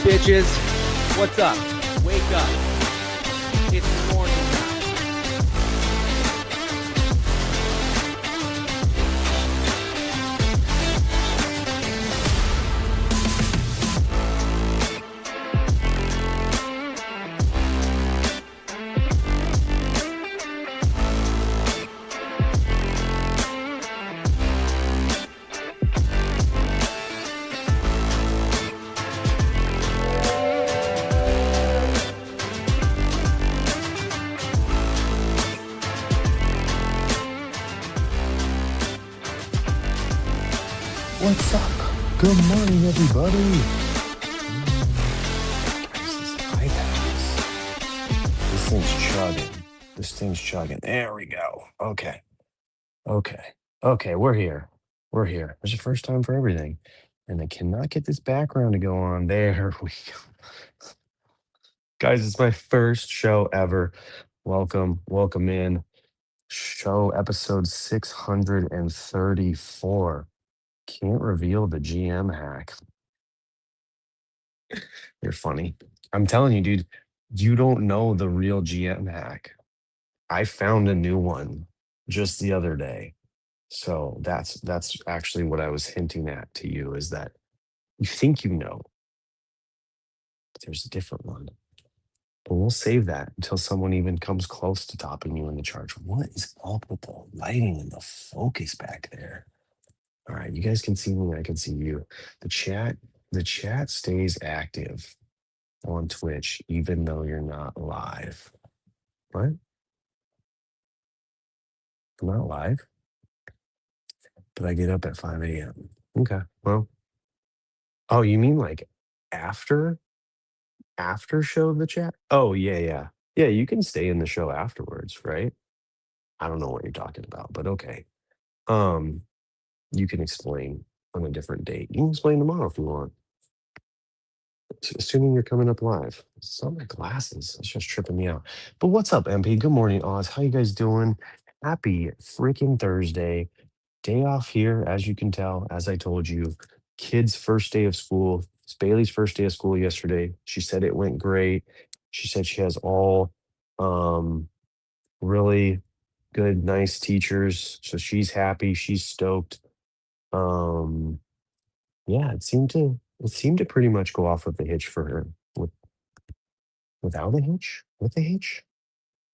bitches? What's up? Wake up. It's morning time. What's up? Good morning, everybody. Guys, this iPad this thing's chugging. This thing's chugging. There we go. Okay. Okay. Okay. We're here. We're here. There's a first time for everything. And I cannot get this background to go on. There we go. Guys, it's my first show ever. Welcome. Welcome in. Show episode 634. Can't reveal the GM hack. You're funny. I'm telling you, dude, you don't know the real GM hack. I found a new one just the other day. So that's actually what I was hinting at to you is that you think you know, but there's a different one. But we'll save that until someone even comes close to topping you in the charts. What is up with the lighting and the focus back there? All right, you guys can see me, I can see you. The chat stays active on Twitch, even though you're not live. What? I'm not live, but I get up at 5 a.m. Okay. Well, oh, you mean like after show the chat? Oh, yeah, yeah. Yeah, you can stay in the show afterwards, right? I don't know what you're talking about, but okay. Um, you can explain on a different date. You can explain tomorrow if you want. Assuming you're coming up live. It's on my glasses. It's just tripping me out. But what's up, MP? Good morning, Oz. How you guys doing? Happy freaking Thursday. Day off here, as you can tell, as I told you. Kids' first day of school. It's Bailey's first day of school yesterday. She said it went great. She said she has all um, really good, nice teachers. So she's happy. She's stoked. Um, yeah, it seemed to pretty much go off with the hitch for her. Without a hitch? With a hitch?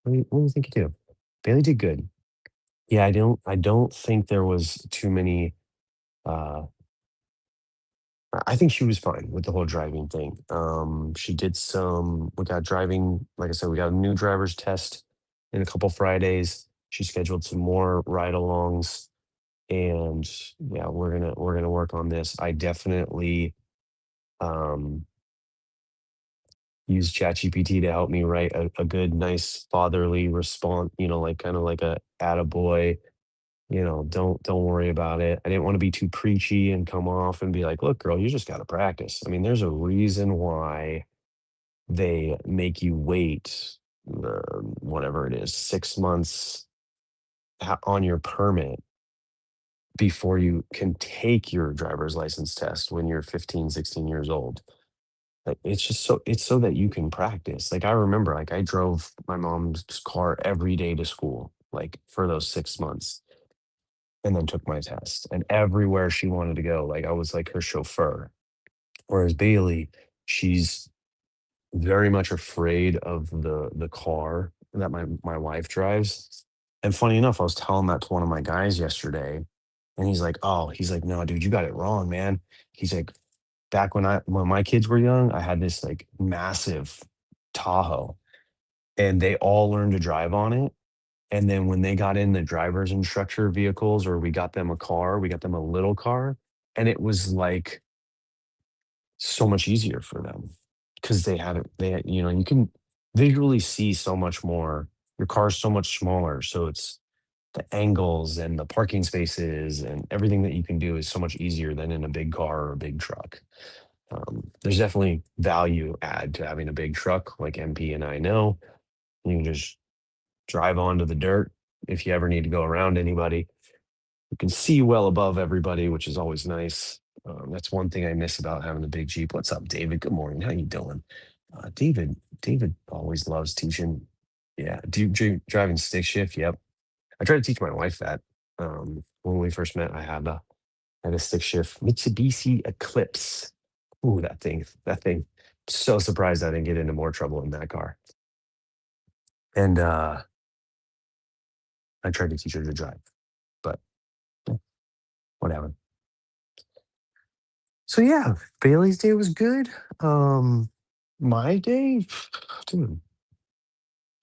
What do you think you do? Bailey did good. Yeah, I don't think there was too many uh I think she was fine with the whole driving thing. She did some we got driving, like I said, we got a new driver's test in a couple Fridays. She scheduled some more ride-alongs and yeah, we're gonna work on this. I definitely um use ChatGPT to help me write a good, nice fatherly response, like kind of like a attaboy, don't worry about it. I didn't want to be too preachy and come off and be like, look, girl, you just gotta practice. I mean, there's a reason why they make you wait whatever it is, 6 months on your permit before you can take your driver's license test when you're 15, 16 years old. Like, it's so that you can practice. Like, I remember, like, I drove my mom's car every day to school, like, for those 6 months, and then took my test, and everywhere she wanted to go, like, I was, like, her chauffeur. Whereas Bailey, she's very much afraid of the car that my wife drives, and funny enough, I was telling that to one of my guys yesterday, and he's like, "No, dude, you got it wrong, man." He's like, back when my kids were young, I had this like massive Tahoe and they all learned to drive on it. And then when they got in the driver's instructor vehicles or we got them a car, we got them a little car, and it was like so much easier for them because you can visually see so much more. Your car's so much smaller, so it's the angles and the parking spaces and everything that you can do is so much easier than in a big car or a big truck. There's definitely value add to having a big truck like MP and I know. You can just drive onto the dirt if you ever need to go around anybody. You can see well above everybody, which is always nice. That's one thing I miss about having a big Jeep. What's up, David? Good morning. How you doing? David always loves teaching. Yeah, driving stick shift. Yep, I tried to teach my wife that. When we first met, I had a stick shift Mitsubishi Eclipse. Ooh, that thing. So surprised I didn't get into more trouble in that car. And I tried to teach her to drive, but eh, whatever. So yeah, Bailey's day was good. My day, dude,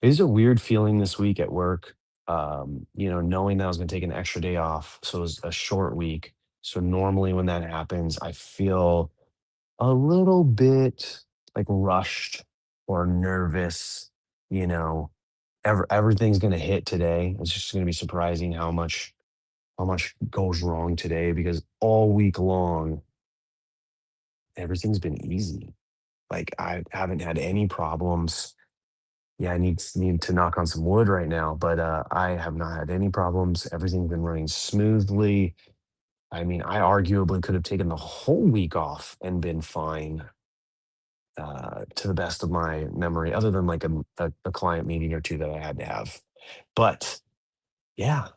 it is a weird feeling this week at work. Knowing that I was gonna take an extra day off, so it was a short week. So normally when that happens, I feel a little bit like rushed or nervous. You know, everything's gonna hit today. It's just gonna be surprising how much goes wrong today because all week long everything's been easy. Like I haven't had any problems. Yeah, I need to knock on some wood right now, but I have not had any problems. Everything's been running smoothly. I mean, I arguably could have taken the whole week off and been fine, to the best of my memory, other than like a client meeting or two that I had to have. But yeah,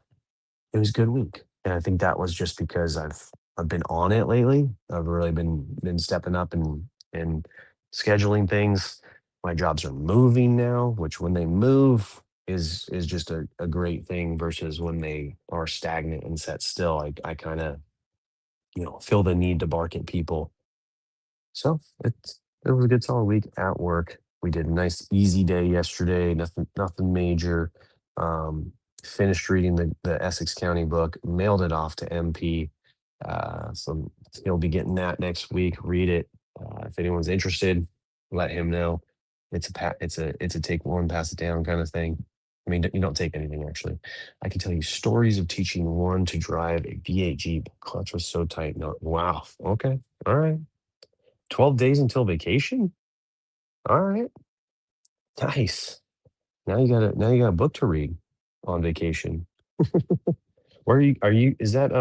it was a good week, and I think that was just because I've been on it lately. I've really been stepping up and scheduling things. My jobs are moving now, which when they move is just a great thing versus when they are stagnant and set still. I kind of feel the need to bark at people. So it was a good solid week at work. We did a nice easy day yesterday, nothing major. Um, Finished reading the Essex County book, mailed it off to MP. So he'll be getting that next week. Read it. If anyone's interested, let him know. It's a take one, pass it down kind of thing. I mean, you don't take anything actually. I can tell you stories of teaching one to drive a V8 Jeep. Clutch was so tight. No, wow. Okay. All right. 12 days until vacation? Alright, nice. Now you got a book to read on vacation. Where are you is that,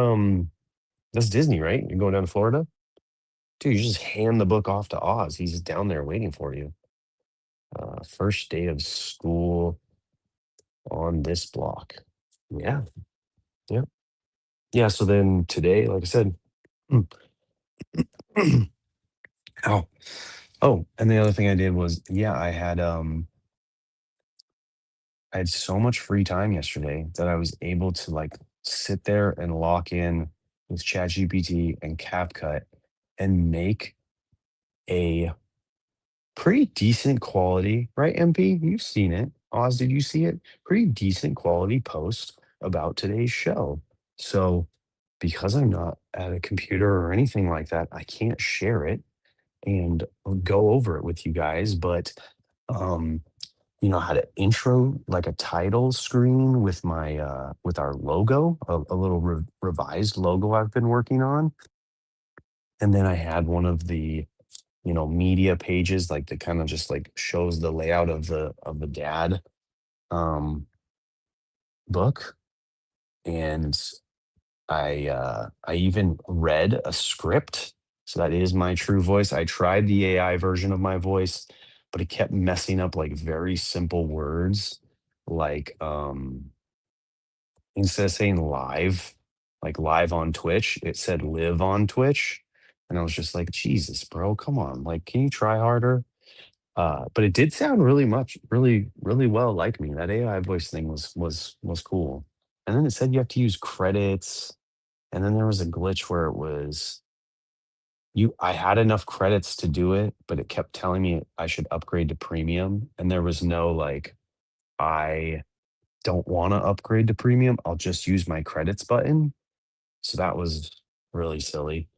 that's Disney, right? You're going down to Florida? Dude, you just hand the book off to Oz, he's just down there waiting for you. First day of school on this block. Yeah, yeah. Yeah, so then today, like I said ow. Oh, and the other thing I did was, yeah, I had so much free time yesterday that I was able to like sit there and lock in with ChatGPT and CapCut and make a pretty decent quality, right, MP? You've seen it. Oz, did you see it? Pretty decent quality post about today's show. So because I'm not at a computer or anything like that, I can't share it and go over it with you guys. But um how to intro like a title screen with my with our logo, a little revised logo I've been working on. And then I had one of the media pages like that kind of just like shows the layout of the dad um book. And I even read a script. So that is my true voice. I tried the AI version of my voice, but it kept messing up like very simple words like instead of saying live, like live on Twitch, it said live on Twitch. And I was just like, Jesus, bro, come on. Like, can you try harder? But it did sound really, really well like me. That AI voice thing was cool. And then it said you have to use credits. And then there was a glitch where it was I had enough credits to do it, but it kept telling me I should upgrade to premium. And there was no like, I don't want to upgrade to premium. I'll just use my credits button. So that was really silly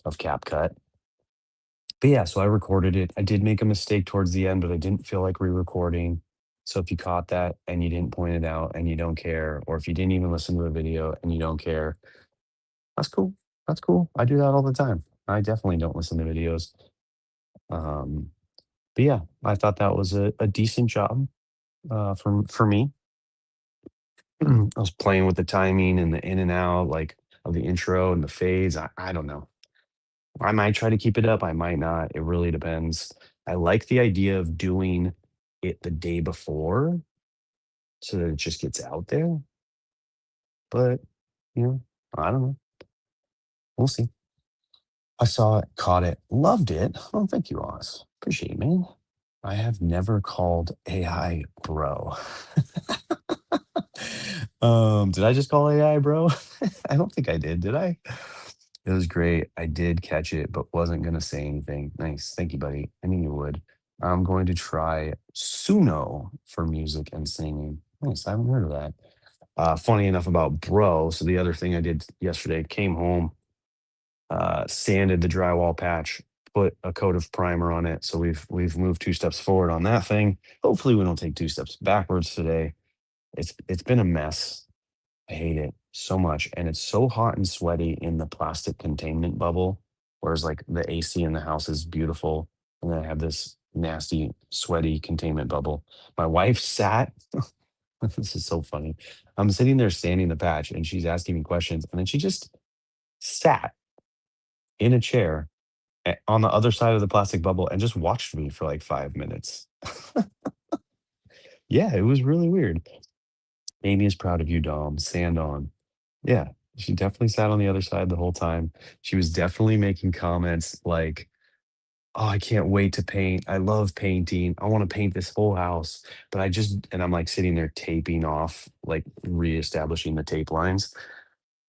of CapCut. But yeah, so I recorded it. I did make a mistake towards the end, but I didn't feel like re-recording. So if you caught that and you didn't point it out and you don't care, or if you didn't even listen to the video and you don't care, that's cool. That's cool. I do that all the time. I definitely don't listen to videos. Um, but yeah, I thought that was a decent job for me. I was playing with the timing and the in and out, like of the intro and the fades. I don't know. I might try to keep it up, I might not. It really depends. I like the idea of doing it the day before so that it just gets out there, but, you know, I don't know. We'll see. I saw it, caught it, loved it. Oh, thank you, Oz. Appreciate it, man. I have never called AI bro. Did I just call AI bro? I don't think I did I? It was great. I did catch it, but wasn't gonna say anything. Nice. Thank you, buddy. I knew you would. I'm going to try Suno for music and singing. Nice. I haven't heard of that. Funny enough about bro. So the other thing I did yesterday, came home, sanded the drywall patch, put a coat of primer on it. So we've moved 2 steps forward on that thing. Hopefully we don't take 2 steps backwards today. It's been a mess. I hate it so much. And it's so hot and sweaty in the plastic containment bubble. Whereas like the AC in the house is beautiful. And then I have this nasty, sweaty containment bubble. My wife sat, this is so funny. I'm sitting there sanding the patch and she's asking me questions. And then she just sat in a chair on the other side of the plastic bubble and just watched me for like 5 minutes. Yeah, it was really weird. Amy is proud of you, Dom. Sand on. Yeah, she definitely sat on the other side the whole time. She was definitely making comments like, "Oh, I can't wait to paint. I love painting. I want to paint this whole house." But I just, and I'm like sitting there taping off, like reestablishing the tape lines.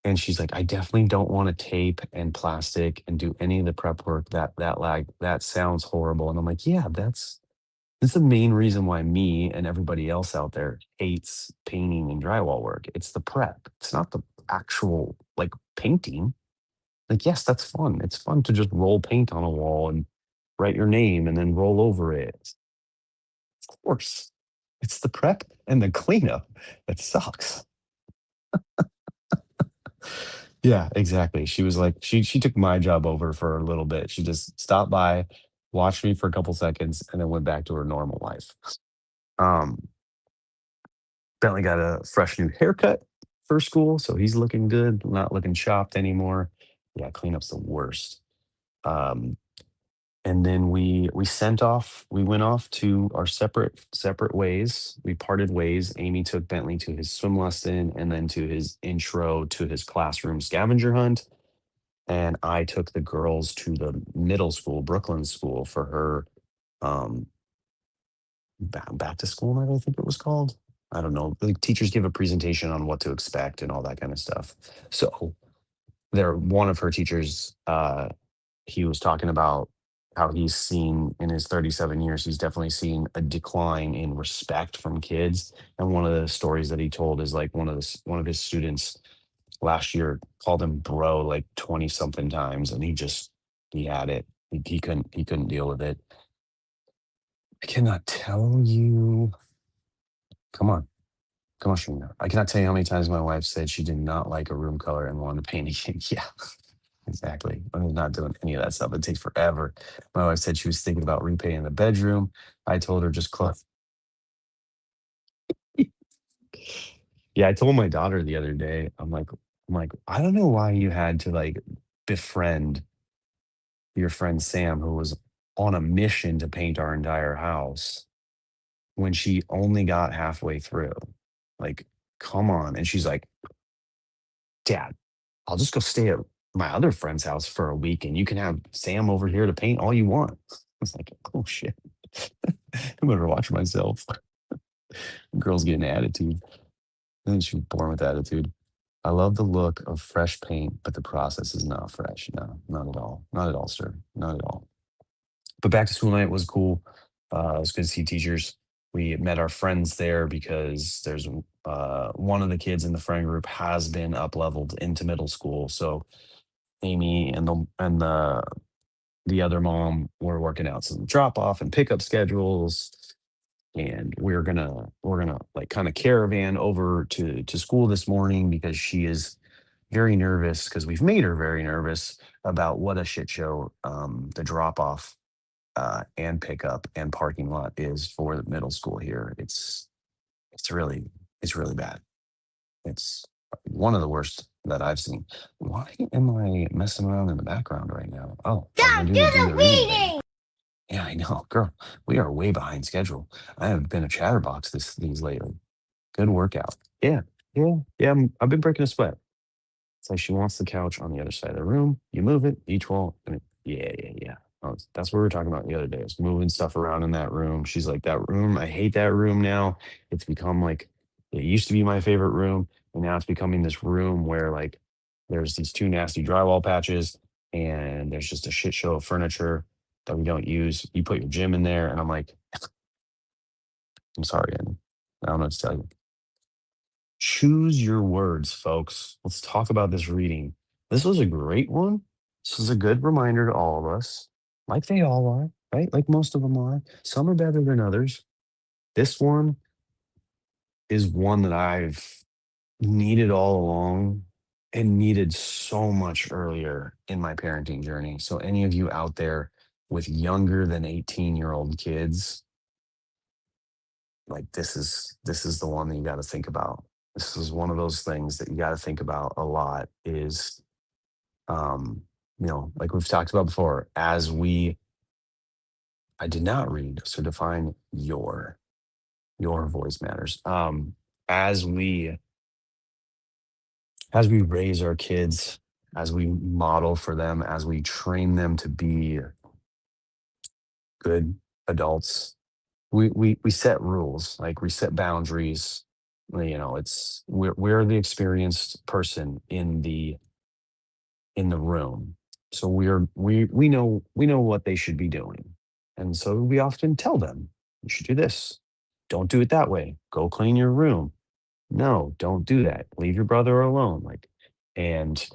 And she's like, "I definitely don't want to tape and plastic and do any of the prep work. That sounds horrible." And I'm like, "Yeah, that's the main reason why me and everybody else out there hates painting and drywall work. It's the prep. It's not the actual like painting. Like, yes, that's fun. It's fun to just roll paint on a wall and write your name and then roll over it. Of course. It's the prep and the cleanup that sucks." Yeah, exactly. She was like, she took my job over for a little bit. She just stopped by, watched me for a couple seconds, and then went back to her normal life. Um, Bentley got a fresh new haircut for school, so he's looking good, not looking chopped anymore. Yeah, cleanup's the worst. Um, and then we went off to our separate ways. We parted ways. Amy took Bentley to his swim lesson and then to his intro to his classroom scavenger hunt. And I took the girls to the middle school, Brooklyn school, for her um back to school night, I think it was called. I don't know. The teachers give a presentation on what to expect and all that kind of stuff. So there, one of her teachers, he was talking about how he's seen in his 37 years, he's definitely seen a decline in respect from kids. And one of the stories that he told is like one of his students last year called him bro like 20 something times, and he had it. He couldn't deal with it. I cannot tell you. Come on. Come on, Sharina. I cannot tell you how many times my wife said she did not like a room color and wanted to paint again. Yeah, exactly. I'm not doing any of that stuff. It takes forever. My wife said she was thinking about repainting the bedroom. I told her just close. Yeah, I told my daughter the other day, I'm like, I don't know why you had to like befriend your friend Sam, who was on a mission to paint our entire house when she only got halfway through. Like, come on. And she's like, "Dad, I'll just go stay at my other friend's house for a week and you can have Sam over here to paint all you want." I was like, "Oh shit." I better watch myself. Girls get an attitude. And then she was born with attitude. "I love the look of fresh paint, but the process is not fresh." No, not at all. Not at all, sir. Not at all. But back to school night was cool. It was good to see teachers. We met our friends there because there's one of the kids in the friend group has been up leveled into middle school. So Amy and the other mom were working out some drop off and pickup schedules, and we're gonna like kind of caravan over to school this morning because she is very nervous because we've made her very nervous about what a shit show the drop off and pickup and parking lot is for the middle school here. It's really bad. It's one of the worst that I've seen. Why am I messing around in the background right now? Oh, we're gonna do the reading thing. Yeah, I know, girl. We are way behind schedule. I haven't been a chatterbox these lately. Good workout. Yeah, yeah. I've been breaking a sweat. It's like she wants the couch on the other side of the room. You move it, each wall. Yeah. Oh, that's what we were talking about the other day. Is moving stuff around in that room. She's like, that room, I hate that room now. It's become like, it used to be my favorite room. And now it's becoming this room where like there's these two nasty drywall patches and there's just a shit show of furniture that we don't use. You put your gym in there. And I'm like, I'm sorry, Annie. I don't know what to tell you. Choose your words, folks. Let's talk about this reading. This was a great one. This is a good reminder to all of us, like they all are, right? Like most of them are. Some are better than others. This one is one that I've needed all along and needed so much earlier in my parenting journey. So, any of you out there with younger than 18-year-old kids, like this is the one that you got to think about. This is one of those things that you got to think about a lot is like we've talked about before, as we I did not read, so define your voice matters. As we as we raise our kids, as we model for them, as we train them to be good adults, we set rules, like we set boundaries. It's we're the experienced person in the room, so we know what they should be doing, and so we often tell them, you should do this, don't do it that way, go clean your room, no, don't do that, leave your brother alone, like. And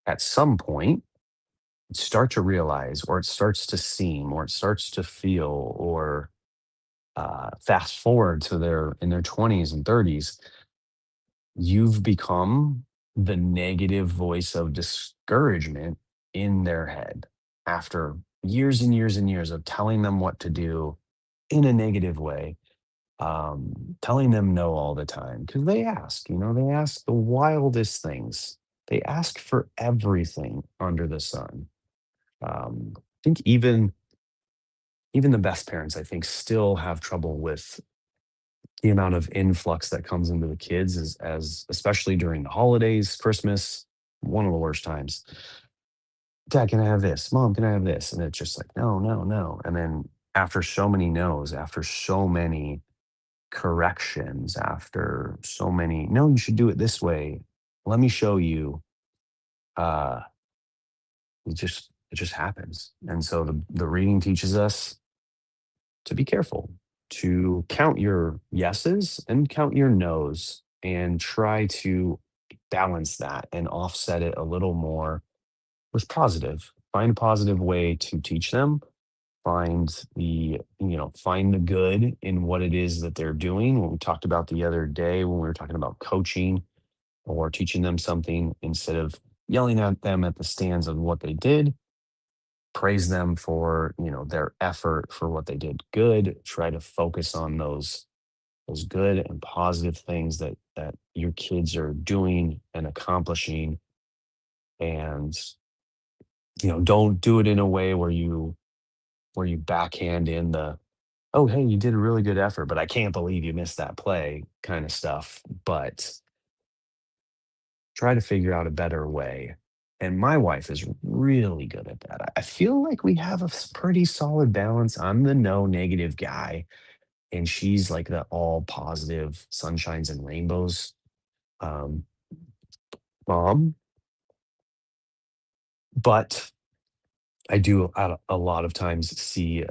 at some point start to realize, or it starts to seem, or it starts to feel, or fast forward to their in their 20s and 30s, you've become the negative voice of discouragement in their head after years and years and years of telling them what to do in a negative way, telling them no all the time because they ask the wildest things. They ask for everything under the sun. I think even the best parents, I think, still have trouble with the amount of influx that comes into the kids as especially during the holidays, Christmas, one of the worst times. Dad, can I have this? Mom, can I have this? And it's just like, no, no, no. And then after so many no's, after so many corrections, after so many, no, you should do it this way. Let me show you. Uh, it just happens. And so the reading teaches us to be careful, to count your yeses and count your nos, and try to balance that and offset it a little more with positive. Find a positive way to teach them. Find the good in what it is that they're doing. What we talked about the other day when we were talking about coaching or teaching them something, instead of yelling at them at the stands of what they did, praise them for their effort for what they did good. Try to focus on those good and positive things that your kids are doing and accomplishing, and don't do it in a way where you backhand in the, oh hey, you did a really good effort but I can't believe you missed that play kind of stuff. But try to figure out a better way. And my wife is really good at that. I feel like we have a pretty solid balance. I'm the no negative guy, and she's like the all positive sunshines and rainbows um, mom. But I do a lot of times see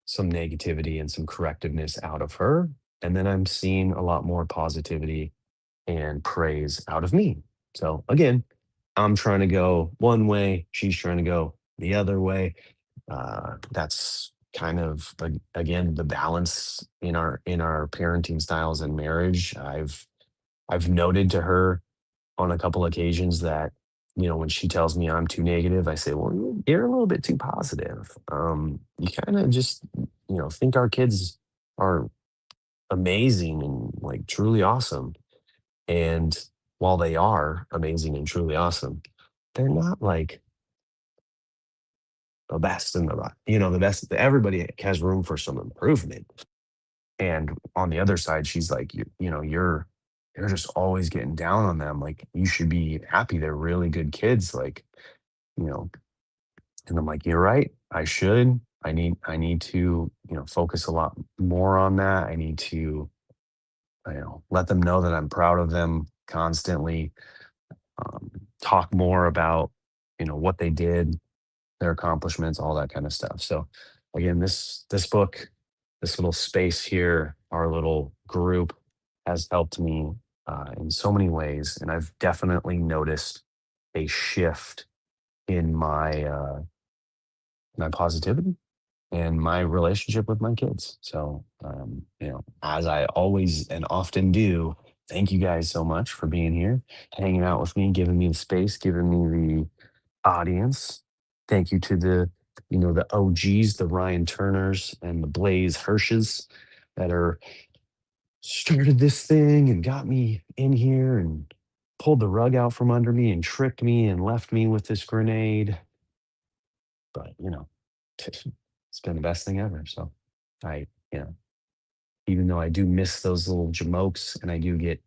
some negativity and some correctiveness out of her. And then I'm seeing a lot more positivity and praise out of me. So again, I'm trying to go one way, she's trying to go the other way. That's kind of again the balance in our parenting styles and marriage. I've noted to her on a couple occasions that when she tells me I'm too negative, I say, well, you're a little bit too positive. You kind of just think our kids are amazing and like truly awesome. And while they are amazing and truly awesome, they're not like the best in the best. Everybody has room for some improvement. And on the other side, she's like, you're just always getting down on them. Like you should be happy. They're really good kids. Like, you know, and I'm like, you're right. I should. I need to, focus a lot more on that. I need to, let them know that I'm proud of them constantly. Um, Talk more about, what they did, their accomplishments, all that kind of stuff. So again, this book, this little space here, our little group has helped me in so many ways, and I've definitely noticed a shift in my positivity and my relationship with my kids. So, as I always and often do, thank you guys so much for being here, hanging out with me, giving me the space, giving me the audience. Thank you to the OGs, the Ryan Turners and the Blaze Hirsches that are started this thing and got me in here and pulled the rug out from under me and tricked me and left me with this grenade. But, it's been the best thing ever. So I, even though I do miss those little jamokes and I do get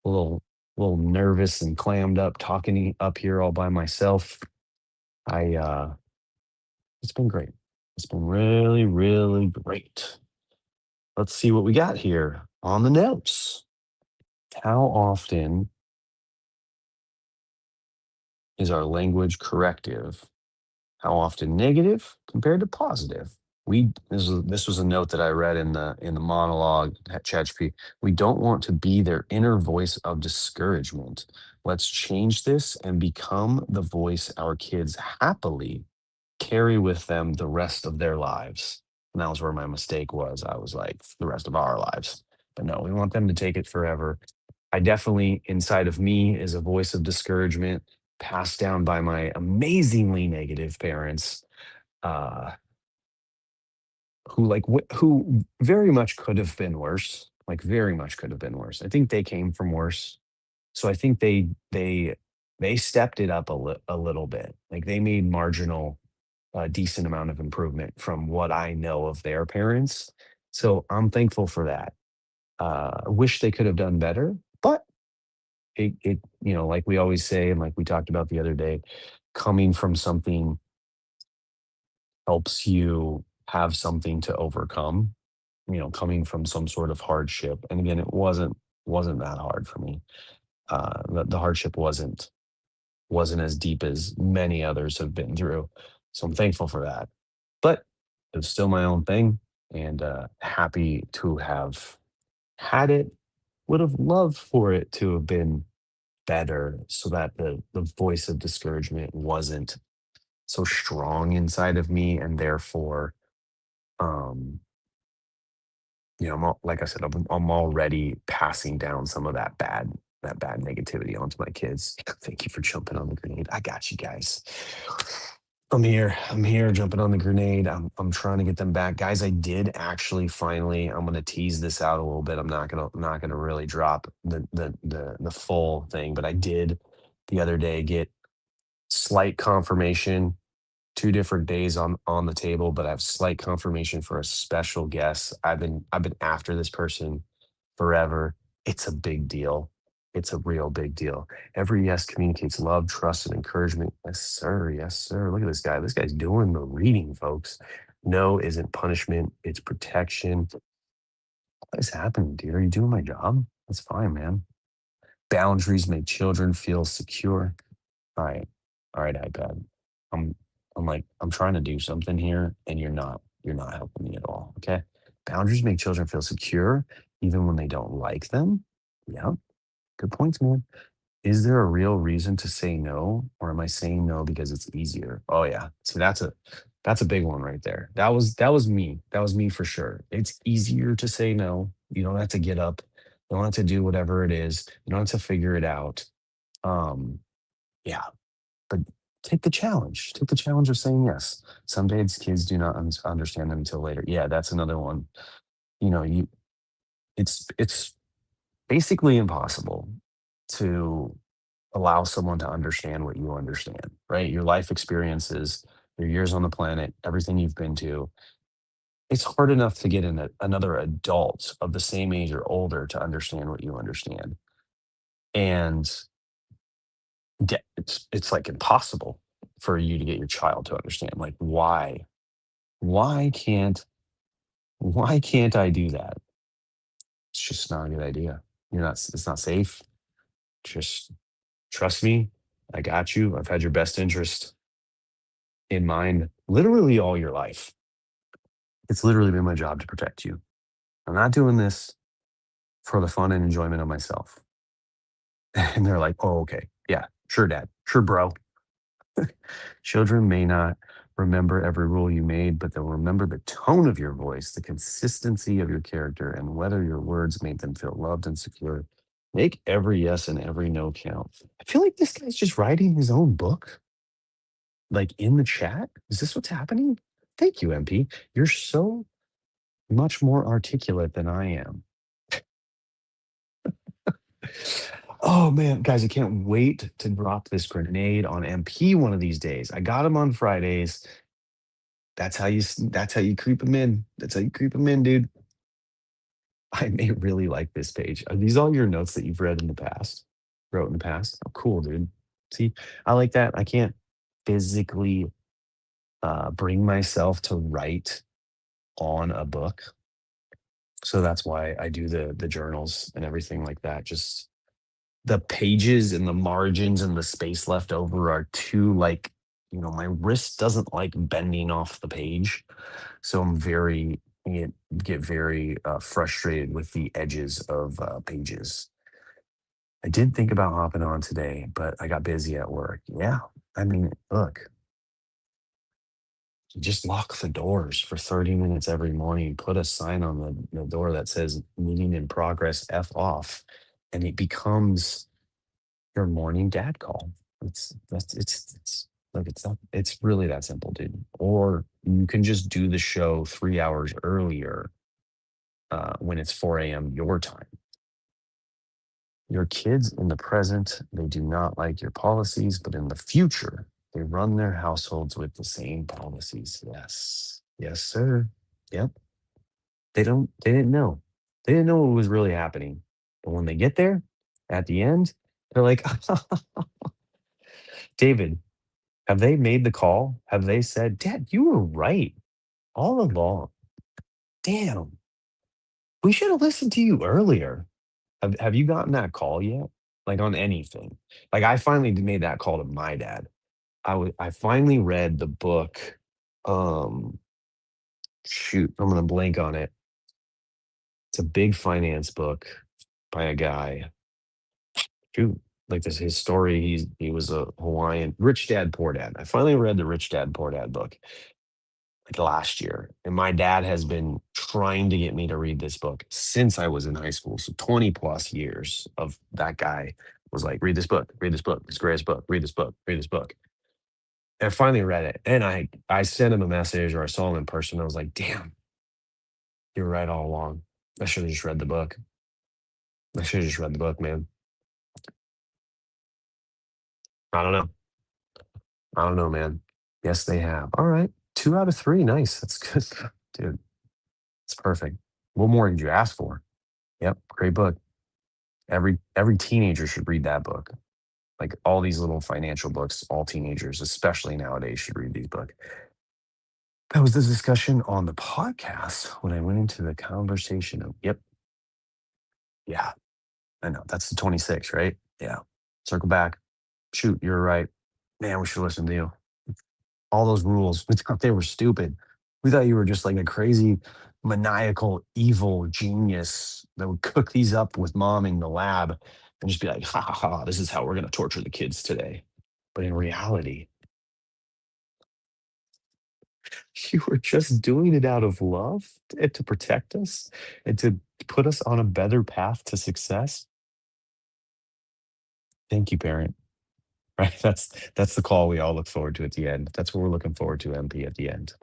a little nervous and clammed up talking up here all by myself, I it's been great. It's been really, really great. Let's see what we got here on the notes. How often is our language corrective? How often negative compared to positive? This was a note that I read in the monologue at ChatGPT. We don't want to be their inner voice of discouragement. Let's change this and become the voice our kids happily carry with them the rest of their lives. And that was where my mistake was. I was like, the rest of our lives. But no, we want them to take it forever. I definitely, inside of me, is a voice of discouragement passed down by my amazingly negative parents, uh, who very much could have been worse. Like very much could have been worse. I think they came from worse. So I think they stepped it up a little bit. Like they made marginal a decent amount of improvement from what I know of their parents. So I'm thankful for that. I wish they could have done better, but like we always say, and like we talked about the other day, coming from something helps you have something to overcome. Coming from some sort of hardship, and again, it wasn't that hard for me. The hardship wasn't as deep as many others have been through. So I'm thankful for that. But it's still my own thing and happy to have had it. Would have loved for it to have been better so that the voice of discouragement wasn't so strong inside of me and therefore um like I said, I'm already passing down some of that bad negativity onto my kids. Thank you for jumping on the grenade. I got you guys. I'm here. I'm here jumping on the grenade. I'm trying to get them back. Guys, I did actually finally, I'm gonna tease this out a little bit. I'm not gonna really drop the full thing, but I did the other day get slight confirmation, 2 different days on the table, but I have slight confirmation for a special guest. I've been after this person forever. It's a big deal. It's a real big deal. Every yes communicates love, trust, and encouragement. Yes, sir. Yes, sir. Look at this guy. This guy's doing the reading, folks. No isn't punishment, it's protection. What is happening, dear? Are you doing my job? That's fine, man. Boundaries make children feel secure. All right. All right, iPad. I'm I'm like, I'm trying to do something here and you're not helping me at all. Okay. Boundaries make children feel secure even when they don't like them. Yeah. Good points, man. Is there a real reason to say no? Or am I saying no because it's easier? Oh yeah. So that's a big one right there. That was me. That was me for sure. It's easier to say no. You don't have to get up. You don't have to do whatever it is. You don't have to figure it out. Um, yeah, but take the challenge. Take the challenge of saying yes. Some days kids do not understand them until later. Yeah, that's another one. You know, you it's basically impossible. to allow someone to understand what you understand, right? Your life experiences, your years on the planet, everything you've been to. It's hard enough to get another adult of the same age or older to understand what you understand. And it's like impossible for you to get your child to understand. Like, why? Why can't why can't I do that? It's just not a good idea. It's not safe. Just trust me. I got you. I've had your best interest in mind literally all your life. It's literally been my job to protect you. I'm not doing this for the fun and enjoyment of myself. And they're like, oh, okay. Yeah, sure, dad. Sure, bro. Children may not remember every rule you made, but they'll remember the tone of your voice, the consistency of your character, and whether your words made them feel loved and secure. Make every yes and every no count. I feel like this guy's just writing his own book, like in the chat. Is this what's happening? Thank you, MP. You're so much more articulate than I am. Oh man, guys, I can't wait to drop this grenade on MP one of these days. I got him on Fridays. That's how you creep them in. That's how you creep them in, dude. I may really like this page. Are these all your notes that you've read in the past? Wrote in the past? Oh, cool, dude. See, I like that. I can't physically bring myself to write on a book. So that's why I do the journals and everything like that. Just the pages and the margins and the space left over are too like, my wrist doesn't like bending off the page. So get very frustrated with the edges of pages. I did think about hopping on today, but I got busy at work. Yeah. I mean, look, just lock the doors for 30 minutes every morning, put a sign on the door that says meeting in progress, F off, and it becomes your morning dad call. It's like it's really that simple, dude. Or you can just do the show 3 hours earlier when it's 4 a.m. your time. Your kids in the present, they do not like your policies, but in the future, they run their households with the same policies. Yes. Yes, sir. Yep. They didn't know. They didn't know what was really happening. But when they get there at the end, they're like, David, have they made the call? Have they said, Dad, you were right all along? Damn, we should have listened to you earlier. Have you gotten that call yet? Like on anything? Like I finally made that call to my dad. I finally read the book. Um, shoot, I'm gonna blank on it. It's a big finance book by a guy. Shoot, like this his story. He was a Hawaiian rich dad, poor dad. I finally read the Rich Dad Poor Dad book like last year. And my dad has been trying to get me to read this book since I was in high school. So 20 plus years of that guy was like, read this book, read this book, it's the greatest book, read this book, read this book. And I finally read it. And I sent him a message or I saw him in person. I was like, damn, you're right all along. I should have just read the book. I should have just read the book, man. I don't know. I don't know, man. Yes, they have. All right. 2 out of 3. Nice. That's good. Dude, it's perfect. What more did you ask for? Yep. Great book. Every teenager should read that book. Like all these little financial books, all teenagers, especially nowadays, should read these books. That was the discussion on the podcast when I went into the conversation of, yep, yeah, I know. That's the 26, right? Yeah. Circle back. Shoot, you're right. Man, we should listen to you. All those rules, we thought they were stupid. We thought you were just like a crazy, maniacal, evil genius that would cook these up with mom in the lab and just be like, ha ha ha, this is how we're going to torture the kids today. But in reality, you were just doing it out of love and to protect us and to put us on a better path to success. Thank you, parent. Right? That's the call we all look forward to at the end. That's what we're looking forward to, MP, at the end.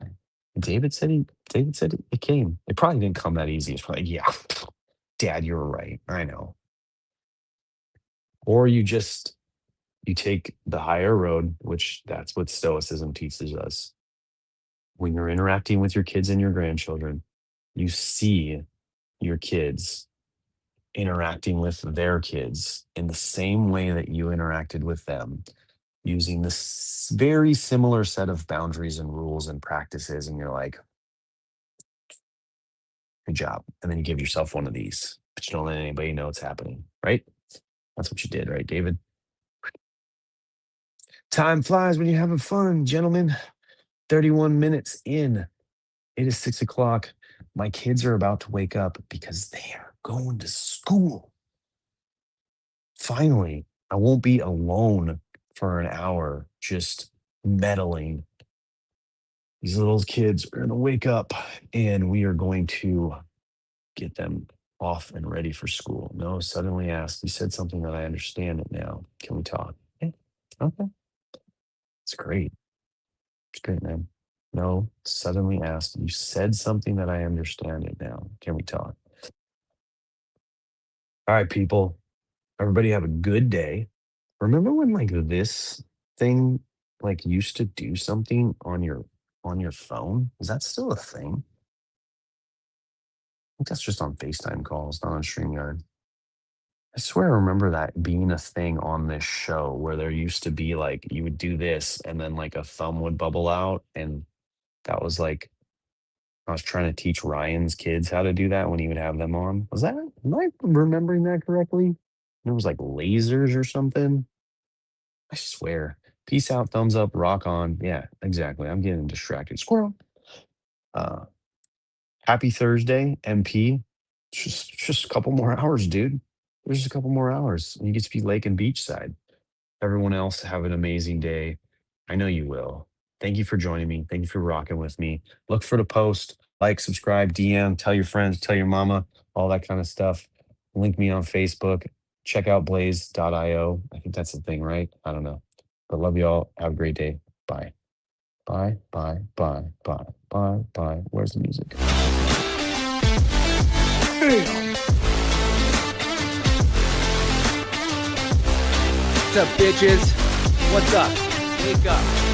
David said it came. It probably didn't come that easy. It's probably, yeah, Dad, you were right. I know. Or you take the higher road, which that's what stoicism teaches us. When you're interacting with your kids and your grandchildren, you see your kids interacting with their kids in the same way that you interacted with them, using this very similar set of boundaries and rules and practices. And you're like, good job. And then you give yourself one of these, but you don't let anybody know it's happening, right? That's what you did, right, David? Time flies when you're having fun, gentlemen. 31 minutes in. It is 6 o'clock. My kids are about to wake up because they are going to school. Finally, I won't be alone for an hour just meddling. These little kids are going to wake up and we are going to get them off and ready for school. No, suddenly asked. You said something that I understand it now. Can we talk? Yeah. Okay. It's great. It's great, man. No, suddenly asked. You said something that I understand it now. Can we talk? All right, people. Everybody have a good day. Remember when like this thing like used to do something on your phone? Is that still a thing? I think that's just on FaceTime calls, not on StreamYard. I swear I remember that being a thing on this show where there used to be like you would do this and then like a thumb would bubble out. And that was like I was trying to teach Ryan's kids how to do that when he would have them on. Was that am I remembering that correctly? And it was like lasers or something. I swear. Peace out, thumbs up, rock on. Yeah, exactly. I'm getting distracted. Squirrel. Uh Happy Thursday, MP. Just a couple more hours, dude. There's just a couple more hours. And you get to be lake and beachside. Everyone else have an amazing day. I know you will. Thank you for joining me. Thank you for rocking with me. Look for the post, like, subscribe, DM, tell your friends, tell your mama, all that kind of stuff. Link me on Facebook. Check out blaze.io. I think that's the thing, right? I don't know. But love you all. Have a great day. Bye. Bye, bye, bye, bye, bye, bye. Where's the music? What's up, bitches? What's up? Wake up.